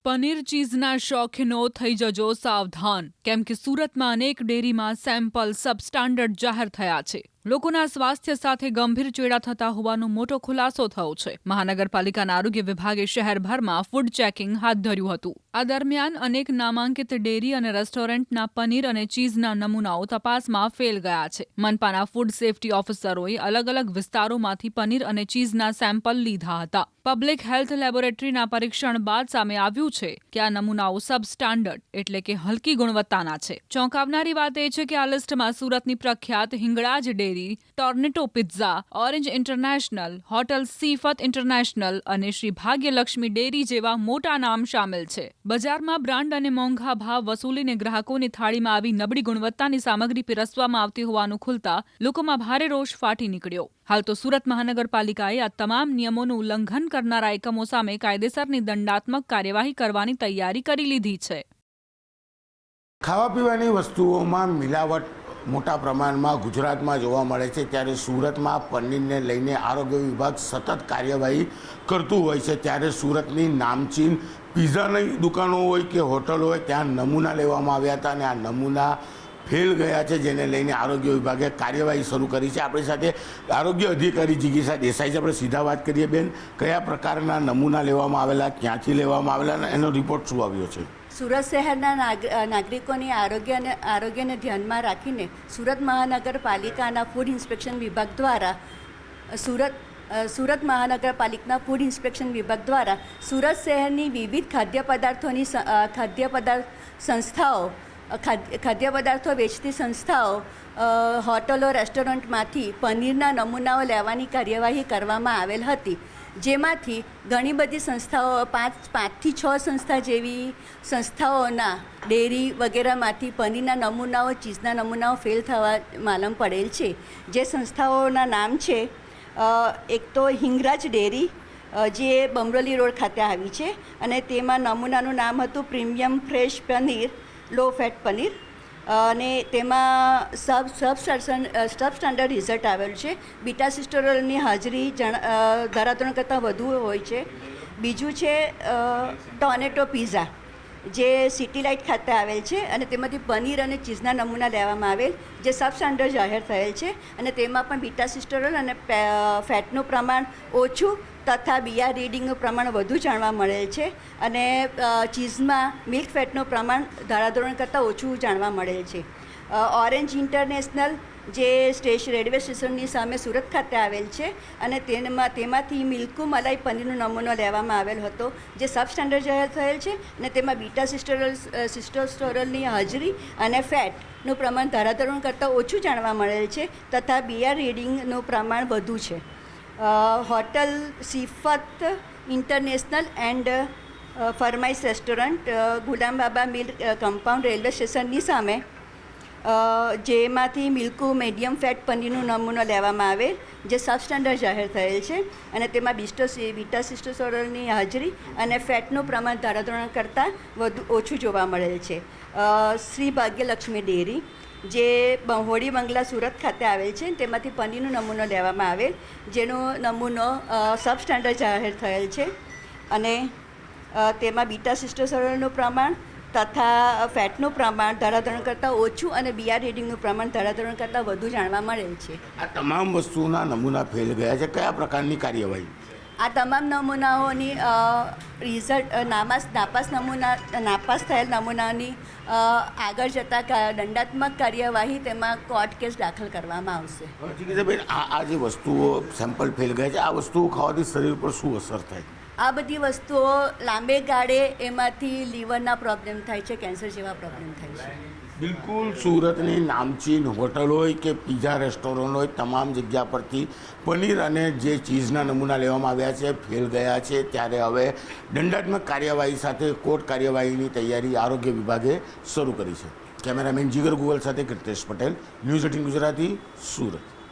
પનીર ચીઝના શોખીનો થઈ જજો સાવધાન, કેમ કે સુરતમાં અનેક ડેરીમાં સેમ્પલ સબસ્ટાન્ડર્ડ જાહેર થયા છે. લોકોના સ્વાસ્થ્ય સાથે ગંભીર ચેડા થતા હોવાનો મોટો ખુલાસો થયો છે. મહાનગરપાલિકાના આરોગ્ય વિભાગે શહેરભરમાં ફૂડ ચેકિંગ હાથ ધર્યું હતું. આ દરમિયાન અનેક નામાંકિત ડેરી અને રેસ્ટોરન્ટના પનીર અને ચીઝના નમૂનાઓ તપાસમાં ફેલ ગયા છે. મનપાના ફૂડ સેફ્ટી ઓફિસરોએ અલગ અલગ વિસ્તારોમાંથી પનીર અને ચીઝના સેમ્પલ લીધા હતા. પબ્લિક હેલ્થ લેબોરેટરીના પરીક્ષણ બાદ સામે આવ્યું છે કે આ નમૂનાઓ સબસ્ટાન્ડર્ડ એટલે કે હલકી ગુણવત્તાના છે. ચોંકાવનારી વાત એ છે કે આ લિસ્ટમાં સુરતની પ્રખ્યાત હિંગળાજ ડેરી, ટોર્નેટો પિઝા, ઓરેન્જ ઇન્ટરનેશનલ, હોટલ સીફત ઇન્ટરનેશનલ અને શ્રી ભાગ્યલક્ષ્મી ડેરી જેવા મોટા નામ સામેલ છે. બજારમાં બ્રાન્ડ અને મોંઘા ભાવ વસૂલીને ગ્રાહકોની થાળીમાં આવી નબળી ગુણવત્તાની સામગ્રી પીરસવામાં આવતી હોવાનું ખુલતા લોકોમાં ભારે રોષ ફાટી નીકળ્યો. હાલ તો સુરત મહાનગરપાલિકાએ આ તમામ નિયમોનું ઉલ્લંઘન કરનારા એકમો સામે કાયદેસરની દંડાત્મક કાર્યવાહી કરવાની તૈયારી કરી લીધી છે. ખાવા પીવાની વસ્તુઓમાં મિલાવટ મોટા પ્રમાણમાં ગુજરાતમાં જોવા મળે છે, ત્યારે સુરતમાં પનીરને લઈને આરોગ્ય વિભાગ સતત કાર્યવાહી કરતું હોય છે. ત્યારે સુરતની નામચીન પિઝાની દુકાનો હોય કે હોટલ હોય ત્યાં નમૂના લેવામાં આવ્યા હતા અને આ નમૂના ફેલ ગયા છે, જેને લઈને આરોગ્ય વિભાગે કાર્યવાહી શરૂ કરી છે. આપણી સાથે આરોગ્ય અધિકારી જિગીષા દેસાઈ છે. આપણે સીધા વાત કરીએ બેન, કયા પ્રકારના નમૂના લેવામાં આવેલા, ક્યાંથી લેવામાં આવેલા અને એનો રિપોર્ટ શું આવ્યો છે? સુરત શહેરના નાગરિકોની આરોગ્યને ધ્યાનમાં રાખીને સુરત મહાનગરપાલિકાના ફૂડ ઇન્સ્પેક્શન વિભાગ દ્વારા સુરત મહાનગરપાલિકાના ફૂડ ઇન્સ્પેક્શન વિભાગ દ્વારા સુરત શહેરની વિવિધ ખાદ્ય પદાર્થો વેચતી સંસ્થાઓ, હોટલો, રેસ્ટોરન્ટમાંથી પનીરના નમૂનાઓ લેવાની કાર્યવાહી કરવામાં આવેલ હતી. જેમાંથી ઘણી બધી સંસ્થાઓ 5 થી 6 સંસ્થા જેવી સંસ્થાઓના ડેરી વગેરેમાંથી પનીરના નમૂનાઓ, ચીઝના નમૂનાઓ ફેલ થવા માલુમ પડેલ છે. જે સંસ્થાઓના નામ છે, એક તો હિંગરાજ ડેરી જે બમરોલી રોડ ખાતે આવી છે અને તેમાં નમૂનાનું નામ હતું પ્રીમિયમ ફ્રેશ પનીર, લો ફેટ પનીર અને તેમાં સબસ્ટાન્ડર્ડ રિઝલ્ટ આવેલું છે. બીટા સિસ્ટરોલની હાજરી ધારાધોરણ કરતાં વધુ હોય છે. બીજું છે ટોર્નેટો પિઝા જે સિટી લાઇટ ખાતે આવેલ છે અને તેમાંથી પનીર અને ચીઝના નમૂના લેવામાં આવેલ, જે સબસ્ટાન્ડર્ડ જાહેર થયેલ છે અને તેમાં પણ બીટા સિસ્ટરોલ અને ફેટનું પ્રમાણ ઓછું તથા બીઆર રીડિંગનું પ્રમાણ વધુ જાણવા મળેલ છે અને ચીઝમાં મિલ્ક ફેટનું પ્રમાણ ધારાધોરણ કરતાં ઓછું જાણવા મળેલ છે. ઓરેન્જ ઇન્ટરનેશનલ જે રેલવે સ્ટેશનની સામે સુરત ખાતે આવેલ છે અને તેમાંથી મિલ્કુ મલાઈ પનીરનો નમૂનો લેવામાં આવેલ હતો, જે સબસ્ટાન્ડર્ડ જાહેર થયેલ છે અને તેમાં બીટા સિસ્ટોસ્ટેરોલની હાજરી અને ફેટનું પ્રમાણ ધારાધોરણ કરતાં ઓછું જાણવા મળેલ છે તથા બીઆર રીડિંગનું પ્રમાણ વધુ છે. હોટલ સીફત ઇન્ટરનેશનલ એન્ડ ફરમાઈશ રેસ્ટોરન્ટ, ગુલામ બાબા મિલ કમ્પાઉન્ડ, રેલવે સ્ટેશનની સામે, જેમાંથી મિલ્કુ મીડિયમ ફેટ પનીરનો નમૂનો લેવામાં આવેલ, જે સબસ્ટાન્ડર્ડ જાહેર થયેલ છે અને તેમાં બીટા સિસ્ટોસ્ટેરોલની હાજરી અને ફેટનું પ્રમાણ ધારાધોરણ કરતાં વધુ ઓછું જોવા મળેલ છે. શ્રી ભાગ્યલક્ષ્મી ડેરી જે હોળી બંગલા સુરત ખાતે આવેલ છે, તેમાંથી પનીરનો નમૂનો લેવામાં આવેલ, જેનો નમૂનો સબસ્ટાન્ડર્ડ જાહેર થયેલ છે અને તેમાં બીટા સિસ્ટોસ્ટેરોલનું પ્રમાણ તથા ફેટનું પ્રમાણ ધારાધોરણ કરતાં ઓછું અને બીઆર રીડિંગનું પ્રમાણ ધારાધોરણ કરતાં વધુ જાણવા મળેલ છે. આ તમામ વસ્તુઓના નમૂના ફેલ ગયા છે. કયા પ્રકારની કાર્યવાહી? આ તમામ નમૂનાઓની રિઝલ્ટ નાપાસ થયેલ નમૂનાની આગળ જતાં દંડાત્મક કાર્યવાહી, તેમાં કોર્ટ કેસ દાખલ કરવામાં આવશે. બેન, આ જે વસ્તુઓ સેમ્પલ ફેલ ગયા છે, આ વસ્તુઓ ખાવાથી શરીર પર શું અસર થાય? આ બધી વસ્તુઓ લાંબે ગાળે એમાંથી લીવરના પ્રોબ્લેમ થાય છે, કેન્સર જેવા પ્રોબ્લેમ થાય છે. બિલકુલ, સુરતની નામચીન હોટલ હોય કે પિઝા રેસ્ટોરન્ટ હોય, તમામ જગ્યા પરથી પનીર અને જે ચીઝના નમૂના લેવામાં આવ્યા છે ફેલ ગયા છે. ત્યારે હવે દંડાત્મક કાર્યવાહી સાથે કોર્ટ કાર્યવાહીની તૈયારી આરોગ્ય વિભાગે શરૂ કરી છે. કેમેરામેન જીગર ગુગલ સાથે કૃતેશ પટેલ, ન્યૂઝ 18 ગુજરાતી, સુરત.